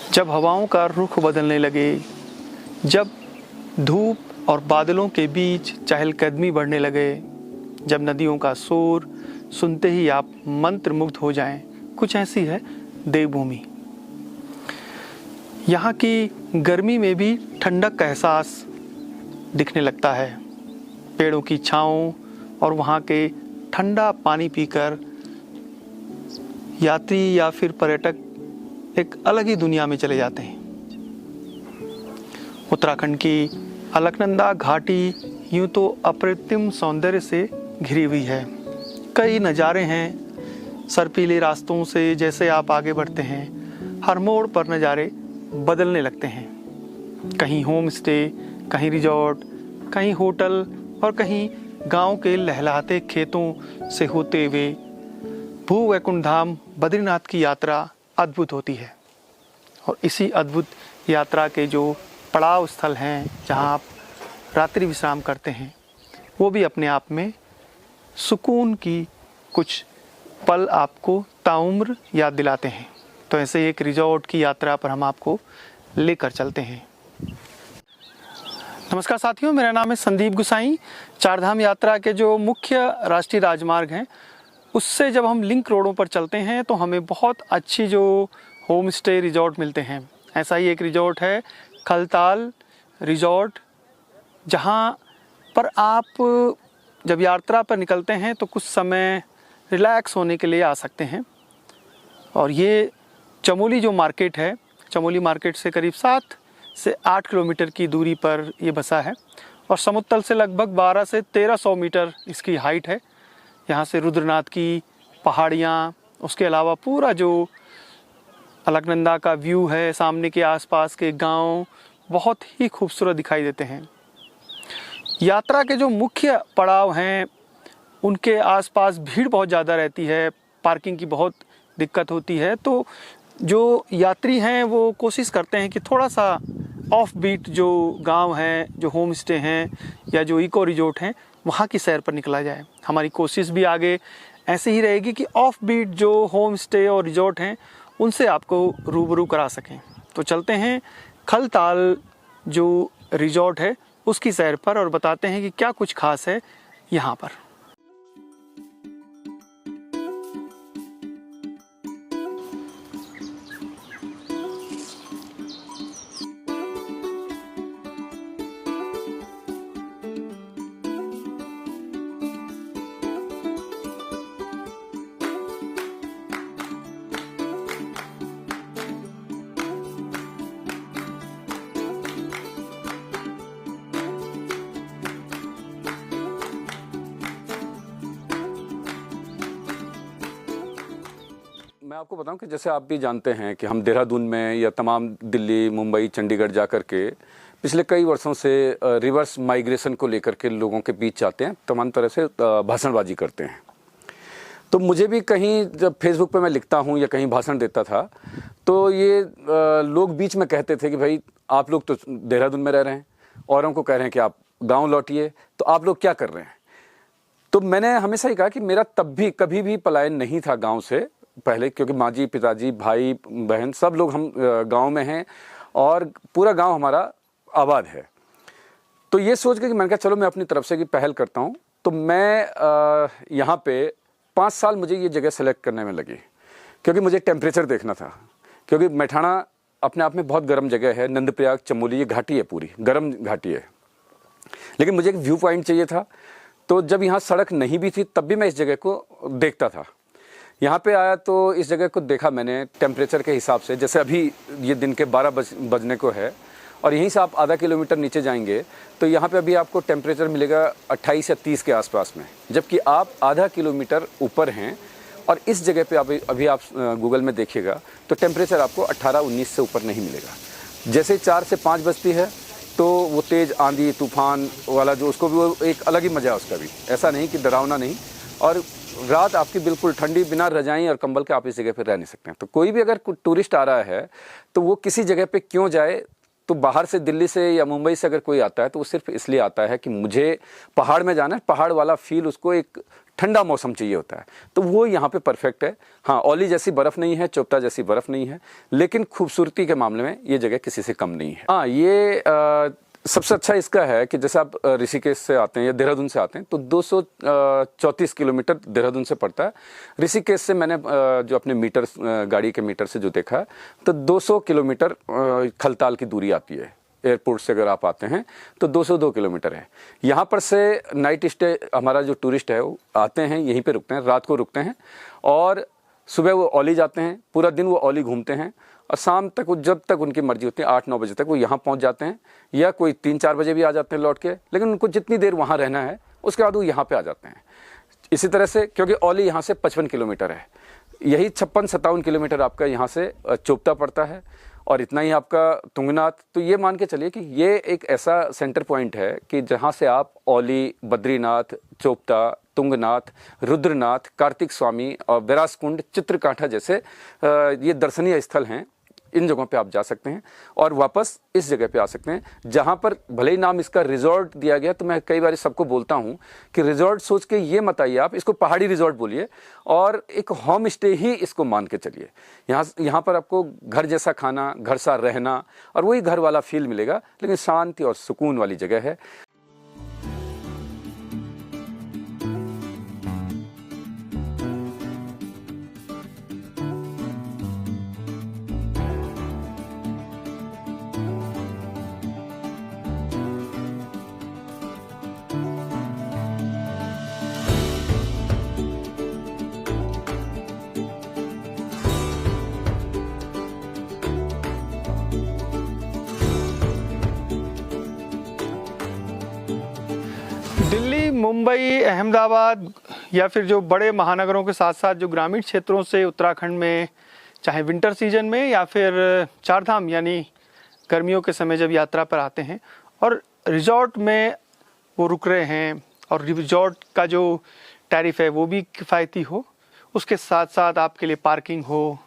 जब हवाओं का रुख बदलने लगे, जब धूप और बादलों के बीच चहलकदमी बढ़ने लगे, जब नदियों का शोर सुनते ही आप मंत्रमुग्ध हो जाएं, कुछ ऐसी है देवभूमि। यहाँ की गर्मी में भी ठंडक का एहसास दिखने लगता है। पेड़ों की छाँव और वहाँ के ठंडा पानी पीकर यात्री या फिर पर्यटक एक अलग ही दुनिया में चले जाते हैं। उत्तराखंड की अलकनंदा घाटी यूं तो अप्रतिम सौंदर्य से घिरी हुई है। कई नज़ारे हैं सर्पीले रास्तों से। जैसे आप आगे बढ़ते हैं, हर मोड़ पर नज़ारे बदलने लगते हैं। कहीं होम स्टे, कहीं रिजॉर्ट, कहीं होटल और कहीं गांव के लहलहाते खेतों से होते हुए भू वैकुंठ धाम बद्रीनाथ की यात्रा अद्भुत होती है। और इसी अद्भुत यात्रा के जो पड़ाव स्थल हैं, जहां आप रात्रि विश्राम करते हैं, वो भी अपने आप में सुकून की कुछ पल आपको ताउम्र याद दिलाते हैं। तो ऐसे एक रिजॉर्ट की यात्रा पर हम आपको लेकर चलते हैं। नमस्कार साथियों, मेरा नाम है संदीप गुसाई। चारधाम यात्रा के जो मुख्य राष्ट्रीय राजमार्ग हैं, उससे जब हम लिंक रोडों पर चलते हैं तो हमें बहुत अच्छी जो होम स्टे रिजॉर्ट मिलते हैं। ऐसा ही एक रिजॉर्ट है खलताल रिजॉर्ट, जहाँ पर आप जब यात्रा पर निकलते हैं तो कुछ समय रिलैक्स होने के लिए आ सकते हैं। और ये चमोली जो मार्केट है, चमोली मार्केट से करीब 7 से 8 किलोमीटर की दूरी पर ये बसा है और समुद्र तल से लगभग 12 से 1300 मीटर इसकी हाइट है। यहाँ से रुद्रनाथ की पहाड़ियाँ, उसके अलावा पूरा जो अलकनंदा का व्यू है, सामने के आसपास के गांव बहुत ही खूबसूरत दिखाई देते हैं। यात्रा के जो मुख्य पड़ाव हैं, उनके आसपास भीड़ बहुत ज़्यादा रहती है, पार्किंग की बहुत दिक्कत होती है। तो जो यात्री हैं वो कोशिश करते हैं कि थोड़ा सा ऑफ बीट जो गांव हैं, जो होम स्टे हैं या जो इको रिजॉर्ट हैं, वहाँ की सैर पर निकला जाए। हमारी कोशिश भी आगे ऐसे ही रहेगी कि ऑफ बीट जो होम स्टे और रिजॉर्ट हैं, उनसे आपको रूबरू करा सकें। तो चलते हैं खलताल जो रिजॉर्ट है उसकी सैर पर और बताते हैं कि क्या कुछ खास है यहाँ पर। मैं आपको बताऊं कि जैसे आप भी जानते हैं कि हम देहरादून में या तमाम दिल्ली, मुंबई, चंडीगढ़ जा कर के पिछले कई वर्षों से रिवर्स माइग्रेशन को लेकर के लोगों के बीच जाते हैं, तमाम तरह से भाषणबाजी करते हैं। तो मुझे भी कहीं जब फेसबुक पे मैं लिखता हूं या कहीं भाषण देता था तो ये लोग बीच में कहते थे कि भाई आप लोग तो देहरादून में रह रहे हैं, औरों को कह रहे हैं कि आप गाँव लौटिए, तो आप लोग क्या कर रहे हैं। तो मैंने हमेशा ही कहा कि मेरा तब भी कभी भी पलायन नहीं था गाँव से पहले, क्योंकि माँ जी, पिताजी, भाई बहन सब लोग हम गांव में हैं और पूरा गांव हमारा आबाद है। तो ये सोच के कि मैंने कहा चलो मैं अपनी तरफ से की पहल करता हूं। तो मैं यहाँ पे 5 साल मुझे ये जगह सेलेक्ट करने में लगी, क्योंकि मुझे टेम्परेचर देखना था। क्योंकि मैठाणा अपने आप में बहुत गर्म जगह है, नंदप्रयाग, चमोली, ये घाटी है, पूरी गर्म घाटी है। लेकिन मुझे एक व्यू पॉइंट चाहिए था। तो जब यहाँ सड़क नहीं भी थी तब भी मैं इस जगह को देखता था। यहाँ पे आया तो इस जगह को देखा मैंने टेम्परेचर के हिसाब से। जैसे अभी ये दिन के 12 बजने को है और यहीं से आप आधा किलोमीटर नीचे जाएंगे तो यहाँ पे अभी आपको टेम्परेचर मिलेगा 28 या 30 के आसपास में, जबकि आप आधा किलोमीटर ऊपर हैं। और इस जगह पे अभी आप गूगल में देखिएगा तो टेम्परेचर आपको 18-19 से ऊपर नहीं मिलेगा। जैसे 4 से 5 बजती है तो वो तेज़ आंधी तूफान वाला जो, उसको भी वो एक अलग ही मज़ा है उसका भी। ऐसा नहीं कि डरावना नहीं। और रात आपकी बिल्कुल ठंडी, बिना रजाई और कंबल के आप इस जगह पर रह नहीं सकते हैं। तो कोई भी अगर टूरिस्ट आ रहा है तो वो किसी जगह पे क्यों जाए, तो बाहर से दिल्ली से या मुंबई से अगर कोई आता है तो वो सिर्फ इसलिए आता है कि मुझे पहाड़ में जाना है, पहाड़ वाला फील, उसको एक ठंडा मौसम चाहिए होता है, तो वो यहाँ पे परफेक्ट है। हाँ, औली जैसी बर्फ़ नहीं है, चोपता जैसी बर्फ़ नहीं है, लेकिन खूबसूरती के मामले में ये जगह किसी से कम नहीं है। हाँ, ये सबसे अच्छा इसका है कि जैसे आप ऋषिकेश से आते हैं या देहरादून से आते हैं तो 234 किलोमीटर देहरादून से पड़ता है। ऋषिकेश से मैंने जो अपने मीटर, गाड़ी के मीटर से जो देखा है, तो 200 किलोमीटर खलताल की दूरी आती है। एयरपोर्ट से अगर आप आते हैं तो 202 किलोमीटर है। यहाँ पर से नाइट स्टे हमारा जो टूरिस्ट है वो आते हैं, यहीं पे रुकते हैं, रात को रुकते हैं और सुबह वो औली जाते हैं, पूरा दिन वो औली घूमते हैं और शाम तक वो जब तक उनकी मर्जी होती है 8-9 बजे तक वो यहाँ पहुँच जाते हैं, या कोई 3-4 बजे भी आ जाते हैं लौट के, लेकिन उनको जितनी देर वहाँ रहना है उसके बाद वो यहाँ पे आ जाते हैं। इसी तरह से क्योंकि औली यहाँ से 55 किलोमीटर है, यही 56-57 किलोमीटर आपका यहाँ से चोपता पड़ता है और इतना ही आपका तुंगनाथ। तो ये मान के चलिए कि ये एक ऐसा सेंटर पॉइंट है कि जहाँ से आप औली, बद्रीनाथ, चोपता, तुंगनाथ, रुद्रनाथ, कार्तिक स्वामी और बैरासकुंड, चित्रकाठा जैसे ये दर्शनीय स्थल हैं, इन जगहों पे आप जा सकते हैं और वापस इस जगह पे आ सकते हैं, जहाँ पर भले ही नाम इसका रिजॉर्ट दिया गया। तो मैं कई बार सबको बोलता हूँ कि रिजॉर्ट सोच के ये मत आइए, आप इसको पहाड़ी रिजॉर्ट बोलिए और एक होम स्टे ही इसको मान के चलिए। यहाँ पर आपको घर जैसा खाना, घर सा रहना और वही घर वाला फील मिलेगा, लेकिन शांति और सुकून वाली जगह है। दिल्ली, मुंबई, अहमदाबाद या फिर जो बड़े महानगरों के साथ साथ जो ग्रामीण क्षेत्रों से उत्तराखंड में, चाहे विंटर सीजन में या फिर चारधाम यानी गर्मियों के समय जब यात्रा पर आते हैं और रिजॉर्ट में वो रुक रहे हैं और रिजॉर्ट का जो टैरिफ है वो भी किफ़ायती हो, उसके साथ साथ आपके लिए पार्किंग हो,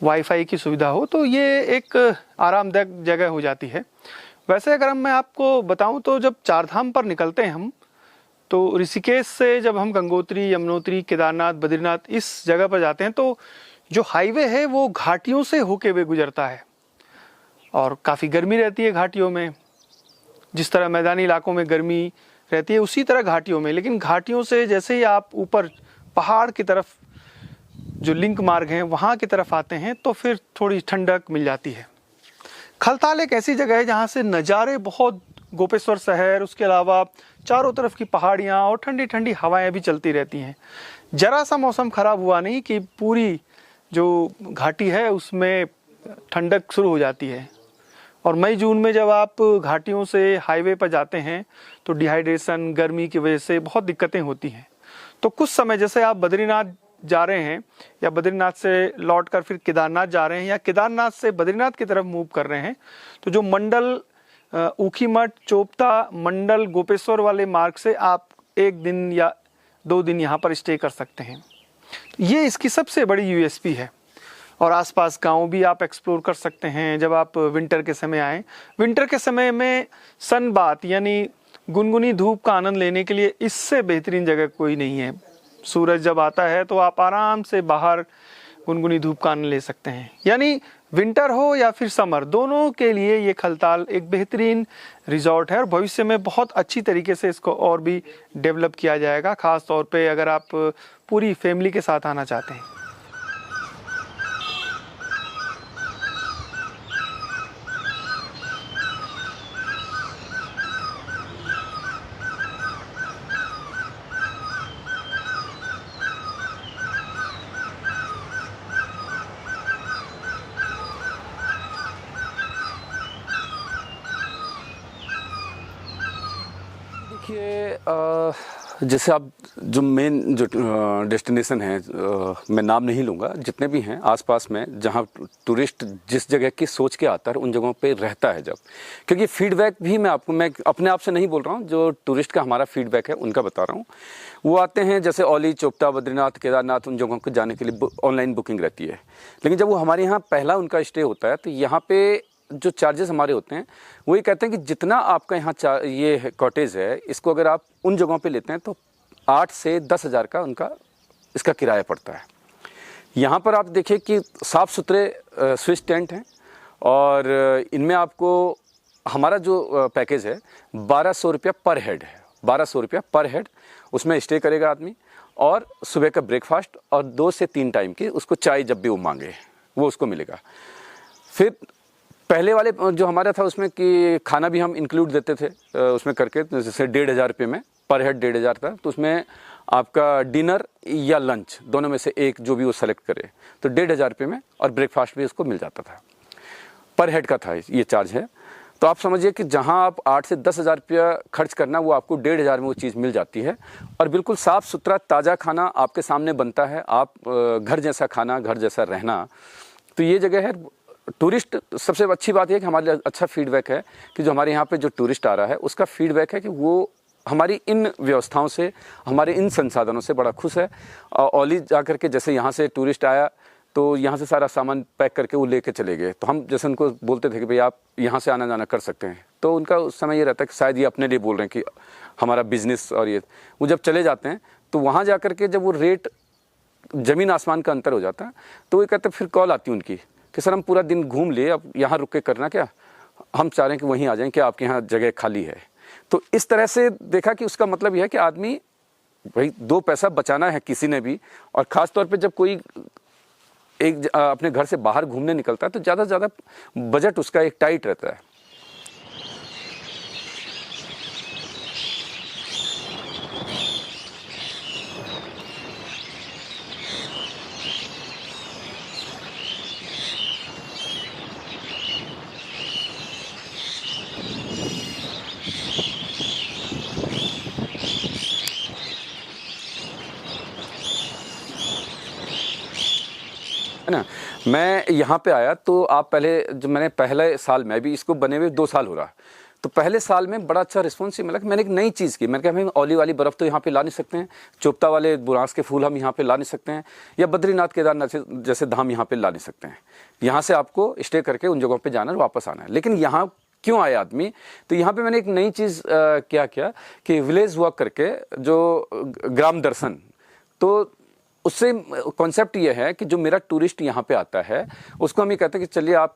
वाईफाई की सुविधा हो, तो ये एक आरामदायक जगह हो जाती है। वैसे अगर मैं आपको बताऊं तो जब चारधाम पर निकलते हैं हम, तो ऋषिकेश से जब हम गंगोत्री, यमुनोत्री, केदारनाथ, बद्रीनाथ इस जगह पर जाते हैं तो जो हाईवे है वो घाटियों से होके हुए गुजरता है और काफ़ी गर्मी रहती है घाटियों में। जिस तरह मैदानी इलाकों में गर्मी रहती है उसी तरह घाटियों में, लेकिन घाटियों से जैसे ही आप ऊपर पहाड़ की तरफ जो लिंक मार्ग हैं वहाँ की तरफ आते हैं तो फिर थोड़ी ठंडक मिल जाती है। खलताल एक ऐसी जगह है जहाँ से नज़ारे बहुत, गोपेश्वर शहर, उसके अलावा चारों तरफ की पहाड़ियाँ और ठंडी ठंडी हवाएं भी चलती रहती हैं। जरा सा मौसम ख़राब हुआ नहीं कि पूरी जो घाटी है उसमें ठंडक शुरू हो जाती है। और मई जून में जब आप घाटियों से हाईवे पर जाते हैं तो डिहाइड्रेशन, गर्मी की वजह से बहुत दिक्कतें होती हैं। तो कुछ समय जैसे आप बद्रीनाथ जा रहे हैं या बद्रीनाथ से लौटकर फिर केदारनाथ जा रहे हैं या केदारनाथ से बद्रीनाथ की तरफ मूव कर रहे हैं, तो जो मंडल ऊखीमठ, चोपता, मंडल, गोपेश्वर वाले मार्ग से आप 1 दिन या 2 दिन यहाँ पर स्टे कर सकते हैं। ये इसकी सबसे बड़ी यूएसपी है। और आसपास गांव भी आप एक्सप्लोर कर सकते हैं जब आप विंटर के समय आएँ। विंटर के समय में सन बाथ यानी गुनगुनी धूप का आनंद लेने के लिए इससे बेहतरीन जगह कोई नहीं है। सूरज जब आता है तो आप आराम से बाहर गुनगुनी धूप का आनंद ले सकते हैं। यानी विंटर हो या फिर समर, दोनों के लिए ये खलताल एक बेहतरीन रिजॉर्ट है और भविष्य में बहुत अच्छी तरीके से इसको और भी डेवलप किया जाएगा, ख़ास तौर पे अगर आप पूरी फैमिली के साथ आना चाहते हैं। देखिए, जैसे आप जो मेन जो डेस्टिनेशन है, मैं नाम नहीं लूँगा, जितने भी हैं आसपास में जहाँ टूरिस्ट जिस जगह की सोच के आता है उन जगहों पे रहता है जब, क्योंकि फीडबैक भी मैं अपने आप से नहीं बोल रहा हूँ, जो टूरिस्ट का हमारा फीडबैक है उनका बता रहा हूँ। वो आते हैं जैसे औली, चोपता, बद्रीनाथ, केदारनाथ, उन जगहों को जाने के लिए ऑनलाइन बुकिंग रहती है, लेकिन जब वो हमारे यहाँ पहला उनका स्टे होता है तो यहाँ पे जो चार्जेस हमारे होते हैं वो ये कहते हैं कि जितना आपका यहाँ ये कॉटेज है, इसको अगर आप उन जगहों पे लेते हैं तो 8 से 10 हज़ार का उनका इसका किराया पड़ता है। यहाँ पर आप देखिए कि साफ़ सुथरे स्विच टेंट हैं और इनमें आपको हमारा जो पैकेज है 1200 रुपया पर हेड है, 1200 रुपया पर हेड। उसमें स्टे करेगा आदमी और सुबह का ब्रेकफास्ट और 2 से 3 टाइम की उसको चाय जब भी वो मांगे वो उसको मिलेगा। फिर पहले वाले जो हमारा था उसमें कि खाना भी हम इंक्लूड देते थे उसमें करके, जैसे 1500 रुपये में पर हेड 1500 था, तो उसमें आपका डिनर या लंच दोनों में से एक जो भी वो सेलेक्ट करे तो 1500 रुपये में और ब्रेकफास्ट भी उसको मिल जाता था। पर हेड का था ये चार्ज है। तो आप समझिए कि जहां आप 8 से 10 हज़ार रुपया खर्च करना वो आपको 1500 में वो चीज़ मिल जाती है और बिल्कुल साफ़ सुथरा ताज़ा खाना आपके सामने बनता है। आप घर जैसा खाना, घर जैसा रहना, तो ये जगह है। टूरिस्ट सबसे अच्छी बात यह है कि हमारे अच्छा फीडबैक है कि जो हमारे यहाँ पे जो टूरिस्ट आ रहा है उसका फीडबैक है कि वो हमारी इन व्यवस्थाओं से, हमारे इन संसाधनों से बड़ा खुश है। औली जा करके जैसे यहाँ से टूरिस्ट आया तो यहाँ से सारा सामान पैक करके वो लेके चले गए, तो हम जैसे उनको बोलते थे कि भाई आप यहाँ से आना जाना कर सकते हैं, तो उनका उस समय ये रहता है कि शायद ये अपने लिए बोल रहे हैं कि हमारा बिजनेस। और ये वो जब चले जाते हैं तो वहाँ जा करके जब वो रेट ज़मीन आसमान का अंतर हो जाता है तो वो कहते हैं, फिर कॉल आती है उनकी कि सर हम पूरा दिन घूम लिए, अब यहाँ रुक के करना क्या, हम चाह रहे हैं कि वहीं आ जाएं, कि आपके यहाँ जगह खाली है। तो इस तरह से देखा कि उसका मतलब यह है कि आदमी भाई 2 पैसा बचाना है किसी ने भी, और ख़ास तौर पे जब कोई एक अपने घर से बाहर घूमने निकलता है तो ज़्यादा से ज़्यादा बजट उसका एक टाइट रहता है। है ना, मैं यहाँ पे आया तो आप पहले जो मैंने पहले साल में, अभी इसको बने हुए 2 साल हो रहा, तो पहले साल में बड़ा अच्छा रिस्पॉन्स मिला कि मैंने एक नई चीज़ की। मैंने कहा भाई औली वाली बर्फ़ तो यहाँ पे ला नहीं सकते हैं, चोपता वाले बुरांस के फूल हम यहाँ पे ला नहीं सकते हैं, या बद्रीनाथ केदारनाथ जैसे धाम यहाँ पे ला नहीं सकते हैं। यहाँ से आपको स्टे करके उन जगहों पर जाना और वापस आना है। लेकिन यहाँ क्यों आया आदमी, तो यहाँ पे मैंने एक नई चीज़ क्या किया कि विलेज वॉक करके जो ग्राम दर्शन, तो उससे कॉन्सेप्ट ये है कि जो मेरा टूरिस्ट यहाँ पे आता है उसको हम ये कहते हैं कि चलिए आप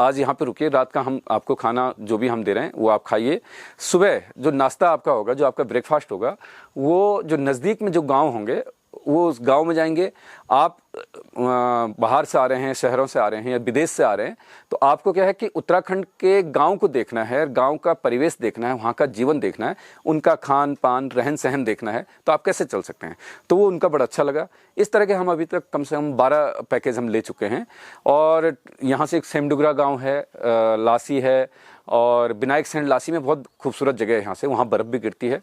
आज यहाँ पे रुकिए, रात का हम आपको खाना जो भी हम दे रहे हैं वो आप खाइए, सुबह जो नाश्ता आपका होगा, जो आपका ब्रेकफास्ट होगा, वो जो नज़दीक में जो गांव होंगे वो उस गांव में जाएंगे। आप बाहर से आ रहे हैं, शहरों से आ रहे हैं या विदेश से आ रहे हैं, तो आपको क्या है कि उत्तराखंड के गांव को देखना है, गांव का परिवेश देखना है, वहाँ का जीवन देखना है, उनका खान पान रहन सहन देखना है, तो आप कैसे चल सकते हैं। तो वो उनका बड़ा अच्छा लगा। इस तरह के हम अभी तक कम से कम 12 पैकेज हम ले चुके हैं। और यहाँ से एक सेमडुगरा गाँव है, लासी है, और विनायक सेंड लासी में बहुत खूबसूरत जगह है यहाँ से, वहाँ बर्फ़ भी गिरती है।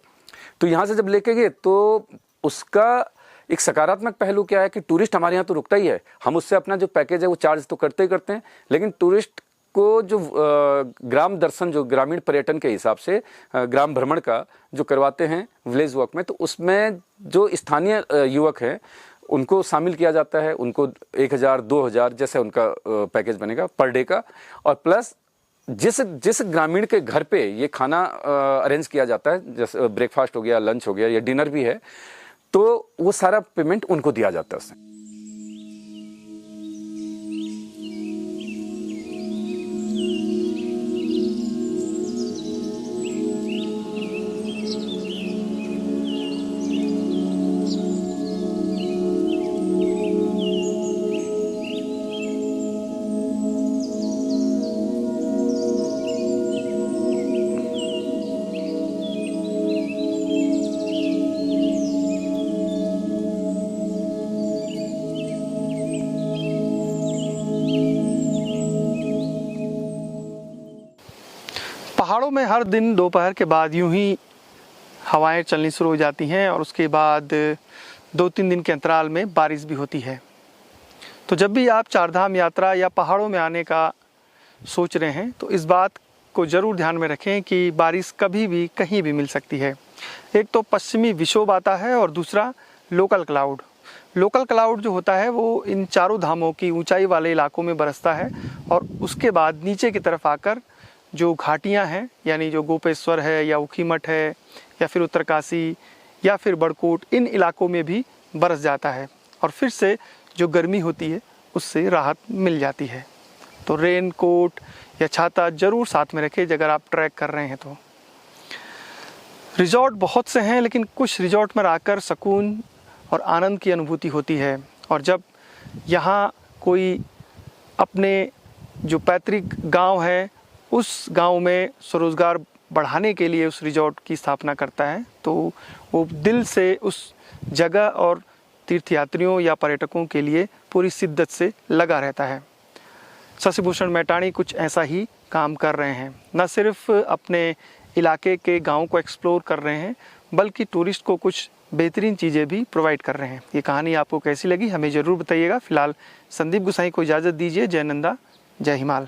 तो यहाँ से जब लेके गए तो उसका एक सकारात्मक पहलू क्या है कि टूरिस्ट हमारे यहाँ तो रुकता ही है, हम उससे अपना जो पैकेज है वो चार्ज तो करते ही करते हैं, लेकिन टूरिस्ट को जो ग्राम दर्शन, जो ग्रामीण पर्यटन के हिसाब से ग्राम भ्रमण का जो करवाते हैं विलेज वॉक में, तो उसमें जो स्थानीय युवक हैं उनको शामिल किया जाता है। उनको 1000-2000 जैसे उनका पैकेज बनेगा पर डे का, और प्लस जिस ग्रामीण के घर पे ये खाना अरेंज किया जाता है, जैसे ब्रेकफास्ट हो गया, लंच हो गया या डिनर भी है, तो वो सारा पेमेंट उनको दिया जाता है उससे। पहाड़ों में हर दिन दोपहर के बाद यूं ही हवाएं चलनी शुरू हो जाती हैं और उसके बाद 2-3 दिन के अंतराल में बारिश भी होती है। तो जब भी आप चारधाम यात्रा या पहाड़ों में आने का सोच रहे हैं तो इस बात को ज़रूर ध्यान में रखें कि बारिश कभी भी कहीं भी मिल सकती है। एक तो पश्चिमी विक्षोभ आता है और दूसरा लोकल क्लाउड। लोकल क्लाउड जो होता है वो इन चारों धामों की ऊंचाई वाले इलाकों में बरसता है और उसके बाद नीचे की तरफ आकर जो घाटियां हैं, यानी जो गोपेश्वर है या ऊखीमठ है या फिर उत्तरकाशी या फिर बड़कोट, इन इलाकों में भी बरस जाता है और फिर से जो गर्मी होती है उससे राहत मिल जाती है। तो रेन कोट या छाता ज़रूर साथ में रखें अगर आप ट्रैक कर रहे हैं तो। रिजॉर्ट बहुत से हैं, लेकिन कुछ रिजॉर्ट में आकर सुकून और आनंद की अनुभूति होती है। और जब यहाँ कोई अपने जो पैतृक गांव है उस गांव में स्वरोजगार बढ़ाने के लिए उस रिजॉर्ट की स्थापना करता है, तो वो दिल से उस जगह और तीर्थयात्रियों या पर्यटकों के लिए पूरी शिद्दत से लगा रहता है। शशि भूषण मैटाणी कुछ ऐसा ही काम कर रहे हैं, न सिर्फ अपने इलाके के गाँव को एक्सप्लोर कर रहे हैं बल्कि टूरिस्ट को कुछ बेहतरीन चीज़ें भी प्रोवाइड कर रहे हैं। ये कहानी आपको कैसी लगी हमें ज़रूर बताइएगा। फिलहाल संदीप गुसाई को इजाज़त दीजिए। जय नंदा, जय हिमाल।